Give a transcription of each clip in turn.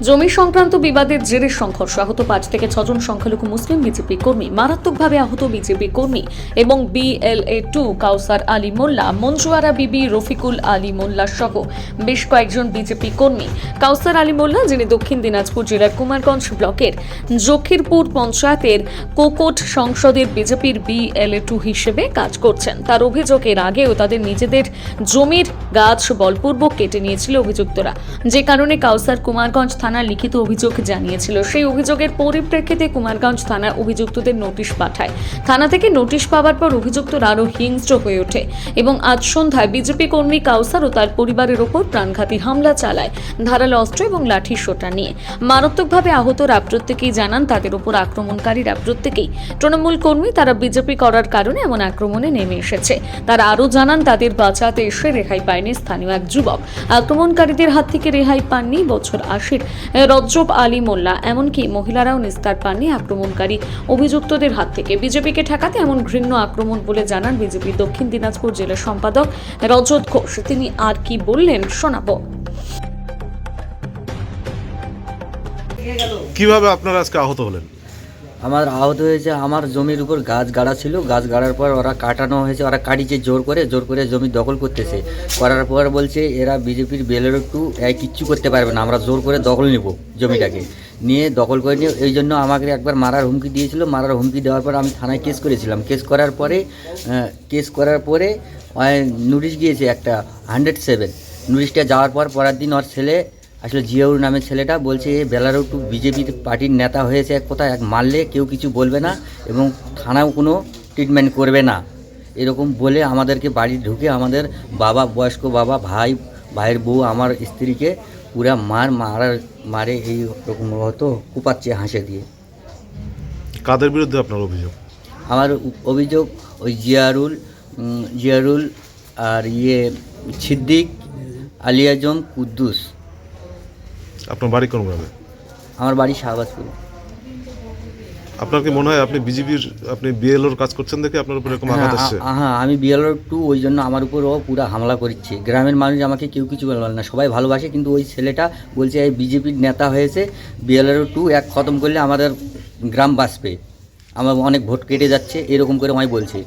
জমি সংক্রান্ত বিবাদের জেরে সংঘর্ষ, আহত 5 থেকে 6 জন সংখ্যালঘু মুসলিম বিজেপি কর্মী, মারাত্মকভাবে আহত বিজেপি কর্মী এবং BLA-2 কাউসার আলী মোল্লা, মঞ্জুয়ারা বিবি, রফিকুল আলী মোল্লা সহ বেশ কয়েকজন বিজেপি কর্মী। কাউসার আলী মোল্লা, যিনি দক্ষিণ দিনাজপুর জেলার কুমারগঞ্জ ব্লকের জখিরপুর পঞ্চায়েতের কোকট সংসদের বিজেপির BLA-2 হিসেবে কাজ করছেন, তার অভিযোগ এর আগেও তাদের নিজেদের জমির গাছ বলপূর্বক কেটে নিয়েছিল অভিযুক্তরা, যে কারণে কাউসার কুমারগঞ্জ থানার লিখিত অভিযোগ জানিয়েছিল। সেই অভিযোগের পরিপ্রেক্ষিতে কুমারগঞ্জ থানা অভিযুক্তদের নোটিশ পাঠায়। থানা থেকে নোটিশ পাওয়ার পর অভিযুক্তরা আরও হিংস্র হয়ে ওঠে এবং আজ সন্ধ্যায় বিজেপি কর্মী কাউসার ও তার পরিবারের ওপর প্রাণঘাতী হামলা চালায় ধারালো অস্ত্র এবং লাঠির সোঁটা নিয়ে। মারাত্মকভাবে আহতরা প্রত্যেকেই জানান তাদের উপর আক্রমণকারীরা প্রত্যেকেই তৃণমূল কর্মী, তারা বিজেপি করার কারণে এমন আক্রমণে নেমে এসেছে। তারা আরও জানান তাদের বাঁচাতে এসে রেহাই পায়নি স্থানীয় এক যুবক। আক্রমণকারীদের হাত থেকে রেহাই পাননি বছর 80-র রজব আলী মোল্লা, এমনকি মহিলারাও নিস্তার পাননি আক্রমণকারী অভিযুক্তদের হাত থেকে। বিজেপিকে ঠেকাতে এমন ঘৃণ্য আক্রমণ বলে জানান বিজেপি দক্ষিণ দিনাজপুর জেলা সম্পাদক রজত ঘোষ। তিনি আর কি বললেন শোনাবো। কিভাবে আপনারা আজকে আহত হলেন? আমার আহত হয়েছে, আমার জমির উপর গাছ গাড়া ছিল, গাছ গাড়ার পর ওরা কাটানো হয়েছে, ওরা কাটিছে জোর করে জমি দখল করতেছে। করার পর বলছে এরা বিজেপির BLA-2 কিচ্ছু করতে পারবে না, আমরা জোর করে দখল নেব জমিটাকে, নিয়ে দখল করে নিয়ে এই জন্য আমাকে একবার মারার হুমকি দিয়েছিল। মারার হুমকি দেওয়ার পর আমি থানায় কেস করেছিলাম। কেস করার পরে নোটিশ গিয়েছে একটা 107। নোটিশটা যাওয়ার পর পরের দিন ওর ছেলে আসলে জিয়াউর নামের ছেলেটা বলছে BLA-2 বিজেপির পার্টির নেতা হয়েছে, এক কথা এক মারলে কেউ কিছু বলবে না এবং থানাও কোনো ট্রিটমেন্ট করবে না, এরকম বলে আমাদেরকে বাড়ি ঢুকে আমাদের বাবা, বয়স্ক বাবা, ভাইয়ের বউ, আমার স্ত্রীকে পুরা মারে এই রকম হতো, কুপাচ্ছে হাসে দিয়ে। কাদের বিরুদ্ধে আপনার অভিযোগ? আমার অভিযোগ ওই জিয়ারুল আর সিদ্দিক, আলী আজম, কুদ্দুস। আপনার বাড়ি কোন গ্রামে? আমার বাড়ি শাহবাজপুর। আপনার কি মনে হয় আপনি আপনি BLO-র কাজ করছেন দেখে আপনার উপর এরকম আঘাত আসছে? হ্যাঁ, আমি BLA-2 ওই জন্য আমার উপরও পুরা হামলা করছে। গ্রামের মানুষ আমাকে কেউ কিছু বলে না, সবাই ভালোবাসে, কিন্তু ওই ছেলেটা বলছে এই বিজেপির নেতা হয়েছে, BLA-2 এক খতম করলে আমাদের গ্রাম বাঁচবে, আমার অনেক ভোট কেটে যাচ্ছে, এরকম করে আমায় বলছে।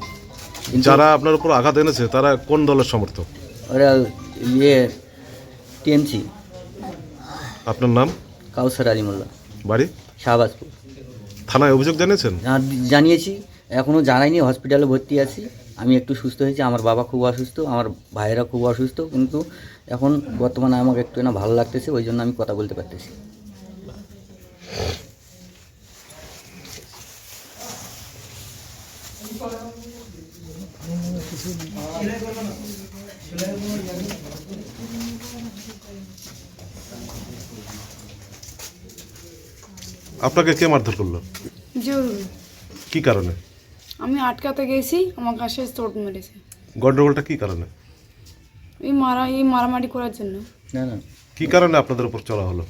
যারা আপনার উপর আঘাত এনেছে তারা কোন দলের সমর্থক? ওরা TMC। আপনার নাম? কাউসার আলী মোল্লা, বাড়ি শাহবাজপুর। থানায় অভিযোগ জানিয়েছেন? জানিয়েছি, এখনও জানাইনি, হসপিটালে ভর্তি আছি। আমি একটু সুস্থ হয়েছি, আমার বাবা খুব অসুস্থ, আমার ভাইয়েরা খুব অসুস্থ, কিন্তু এখন বর্তমানে আমাকে একটু না ভালো লাগতেছে, ওই জন্য আমি কথা বলতে পারতেছি। আপনাকে কে মারধর করলো? জরুরি, কি কারণে? আমি আটকাতে গেছি, আমার কাছে চোট মেরেছে। গন্ডগোলটা কি কারণে? এই মারামারি করার জন্য। না না, কি কারণে আপনাদের উপর চলা হলো?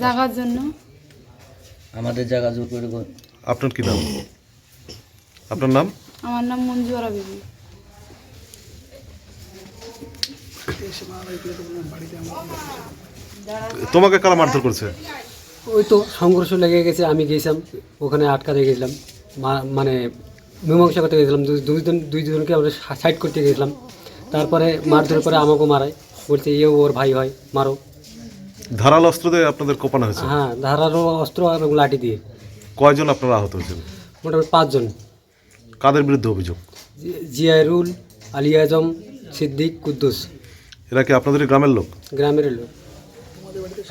জাগার জন্য। আমাদের জায়গা জোর করে। আপনার কি নাম? আপনার নাম? আমার নাম মঞ্জুয়ারা বিবি। তোমাকে কারা মারধর করেছে? ওই তো সংঘর্ষ লেগে গেছে, আমি গেছিলাম ওখানে, আটকাতে গেছিলাম, মানে মীমাংসা করতে গেছিলাম, দুইজনকে আমরা সাইড করতে গেছিলাম। তারপরে মারধর করে আমাকেও মারায়, বলছে এও ওর ভাই হয়, মারো। ধারালো অস্ত্র দিয়ে আপনাদের কোপানো হয়েছে? হ্যাঁ, ধারালো অস্ত্র এবং লাঠি দিয়ে। কয়জন আপনারা আহত হয়েছেন? মোটামুটি 5 জন। কাদের বিরুদ্ধে অভিযোগ? জিয়ারুল, আলী আজম, সিদ্দিক, কুদ্দুস। এরা কি আপনাদের গ্রামের লোক? গ্রামের লোক।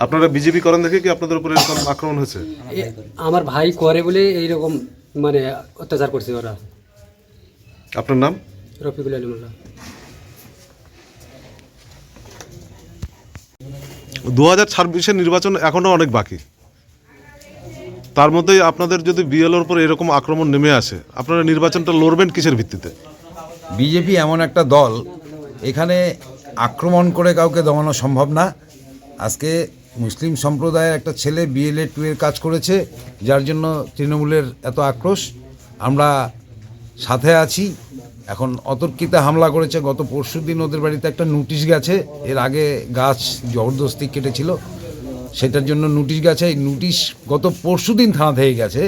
আপনারা বিজেপি করেন দেখে কি আপনাদের উপরে এরকম আক্রমণ হয়েছে? আমার ভাই করে বলে এইরকম মানে অত্যাচার করছে ওরা। আপনার নাম? রফিকুল আলী মোল্লা। 2026-এর নির্বাচন এখনো অনেক বাকি, তার মধ্যেই আপনাদের যদি BLO-র উপর এরকম আক্রমণ নেমে আসে, আপনারা নির্বাচনটা লড়বেন কিসের ভিত্তিতে? বিজেপি এমন একটা দল, এখানে আক্রমণ করে কাউকে দমানো সম্ভব না। আজকে মুসলিম সম্প্রদায়ের একটা ছেলে BLA-2 এর কাজ করেছে, যার জন্য তৃণমূলের এত আক্রোশ। আমরা সাথে আছি। এখন অতর্কিতে হামলা করেছে, গত পরশুদিন ওদের বাড়িতে একটা নোটিশ গেছে, এর আগে গাছ জবরদস্তি কেটেছিল। সেটার জন্য নোটিশ গেছে। এই নোটিশ গত পরশুদিন থানা থেকে গেছে,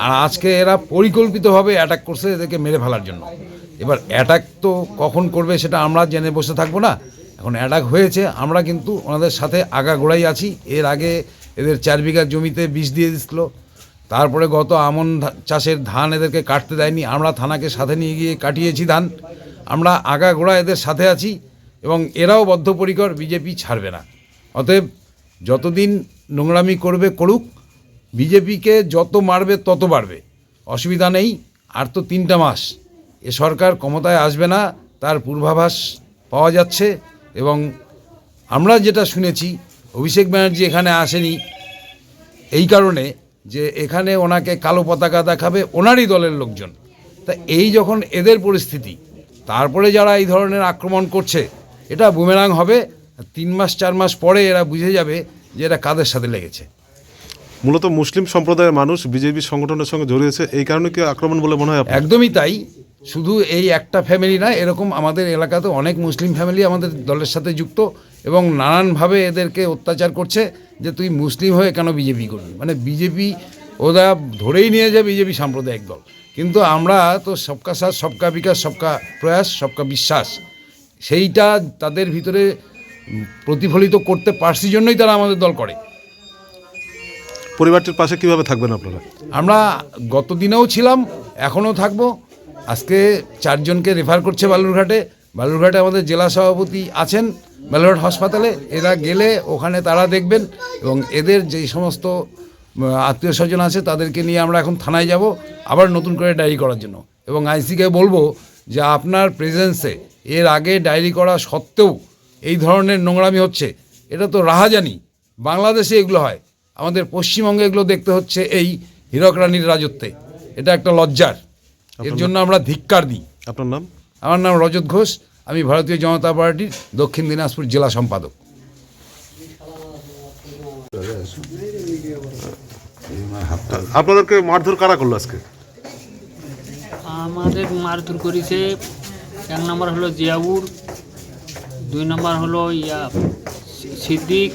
আর আজকে এরা পরিকল্পিতভাবে অ্যাটাক করছে এদেরকে মেরে ফেলার জন্য। এবার অ্যাটাক তো কখন করবে সেটা আমরা জেনে বসে থাকবো না। এখন অ্যাটাক হয়েছে, আমরা কিন্তু ওনাদের সাথে আগাগোড়াই আছি। এর আগে এদের 4 বিঘা জমিতে বিষ দিয়ে দিচ্ছিল, তারপরে গত আমন চাষের ধান এদেরকে কাটতে দেয়নি, আমরা থানাকে সাথে নিয়ে গিয়ে কাটিয়েছি ধান। আমরা আগাগোড়া এদের সাথে আছি এবং এরাও বদ্ধপরিকর, বিজেপি ছাড়বে না। অতএব যতদিন নোংরামি করবে করুক, বিজেপিকে যত মারবে তত বাড়বে, অসুবিধা নেই। আর তো 3টা মাস এ সরকার ক্ষমতায় আসবে না, তার পূর্বাভাস পাওয়া যাচ্ছে। এবং আমরা যেটা শুনেছি, অভিষেক ব্যানার্জি এখানে আসেনি এই কারণে যে এখানে ওনাকে কালো পতাকা দেখাবে ওনারই দলের লোকজন। তা এই যখন এদের পরিস্থিতি, তারপরে যারা এই ধরনের আক্রমণ করছে, এটা বুমেরাং হবে। 3 মাস 4 মাস পরে এরা বুঝে যাবে যে এরা কাদের সাথে লেগেছে। মূলত মুসলিম সম্প্রদায়ের মানুষ বিজেপি সংগঠনের সঙ্গে জড়িয়েছে, এই কারণে কি আক্রমণ বলে মনে হয় আপনার? একদমই তাই। শুধু এই একটা ফ্যামিলি না, এরকম আমাদের এলাকাতে অনেক মুসলিম ফ্যামিলি আমাদের দলের সাথে যুক্ত এবং নানানভাবে এদেরকে অত্যাচার করছে যে তুই মুসলিম হয়ে কেন বিজেপি করবি। মানে বিজেপি ওরা ধরেই নিয়ে যায় বিজেপি সাম্প্রদায়িক দল, কিন্তু আমরা তো সবকা সাথ সবকা বিকাশ সবকা প্রয়াস সবকা বিশ্বাস, সেইটা তাদের ভিতরে প্রতিফলিত করতে পারছি জন্যই তারা আমাদের দল করে। পরিবারটির পাশে কিভাবে থাকবেন আপনারা? আমরা গত দিনেও ছিলাম, এখনও থাকবো। আজকে 4 জনকে রেফার করছে বালুরঘাটে। বালুরঘাটে আমাদের জেলা সভাপতি আছেন বালুরঘাট হাসপাতালে, এরা গেলে ওখানে তারা দেখবেন এবং এদের যেই সমস্ত আত্মীয় স্বজন আছে তাদেরকে নিয়ে আমরা এখন থানায় যাব আবার নতুন করে ডায়েরি করার জন্য। এবং আইসিকে বলবো যে আপনার প্রেজেন্সে এর আগে ডায়েরি করা সত্ত্বেও এই ধরনের নোংরামি হচ্ছে, এটা তো রাহাজানি। বাংলাদেশে এগুলো হয়, আমাদের পশ্চিমবঙ্গে এগুলো দেখতে হচ্ছে এই হীরক রানীর রাজত্বে। এটা একটা লজ্জার, এর জন্য আমরা ধিক্কার দিই। আপনার নাম? আমার নাম রজত ঘোষ, আমি ভারতীয় জনতা পার্টির দক্ষিণ দিনাজপুর জেলা সম্পাদক। আপনাদেরকে মারধর কারা করলো আজকে? আমাদের মারধর করেছে 1 নম্বর হলো জিয়াউর, 2 নম্বর হলো সিদ্দিক,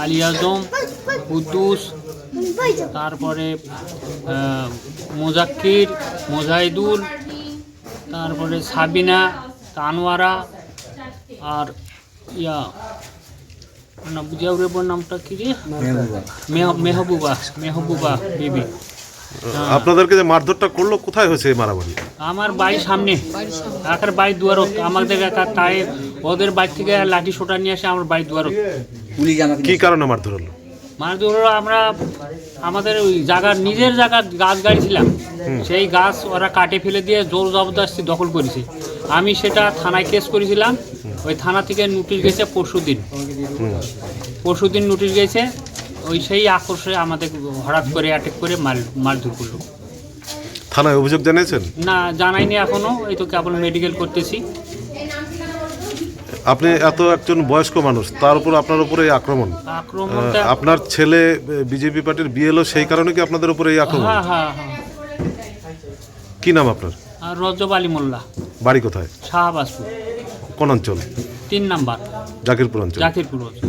আলী আজম, কুদ্দুস, তারপরে মোজাক্কির, মোজাহিদুল, তারপরে সাবিনা, তানওয়ারা, আর জিয়াউরের নামটা কি রে, মেহবুবা বিবি। আপনাদেরকে যে মারধরটা করলো কোথায় হয়েছে এই মারামারি? আমার বাড়ির সামনে, একার বাড়ির দুয়ার, আমাদের একা তাই ওদের বাড়ি থেকে লাঠি সোটা নিয়ে আসে আমার বাড়ির দুয়ার। কি কারণে মারধর হলো? মারধর হলো আমরা আমাদের ওই জায়গার নিজের জায়গার গাছ গাড়িছিলাম, সেই গাছ ওরা কাটে ফেলে দিয়ে জোর জবরদস্তি দখল করেছে। আমি সেটা থানায় কেস করেছিলাম, ওই থানা থেকে নোটিশ গেছে পরশুদিন নোটিশ গেছে। ওই সেই আক্রোশে আমাদের হঠাৎ করে অ্যাটাক করে মারধর করলো। থানায় অভিযোগ জানিয়েছেন? না, জানাইনি এখনো, এই তো কেবল মেডিকেল করতেছি। আপনি এত একজন বয়স্ক মানুষ, তার উপর আপনার উপরে এই আক্রমণ, আপনার ছেলে বিজেপি পার্টির বিএলও, সেই কারণে কি আপনাদের উপরে এই আক্রমণ? হ্যাঁ হ্যাঁ হ্যাঁ। কি নাম আপনার? রজব আলী মোল্লা। বাড়ি কোথায়? শাহবাজপুর। কোন অঞ্চল? 3 নম্বর জাকিরপুর অঞ্চল। জাকিরপুর অঞ্চল।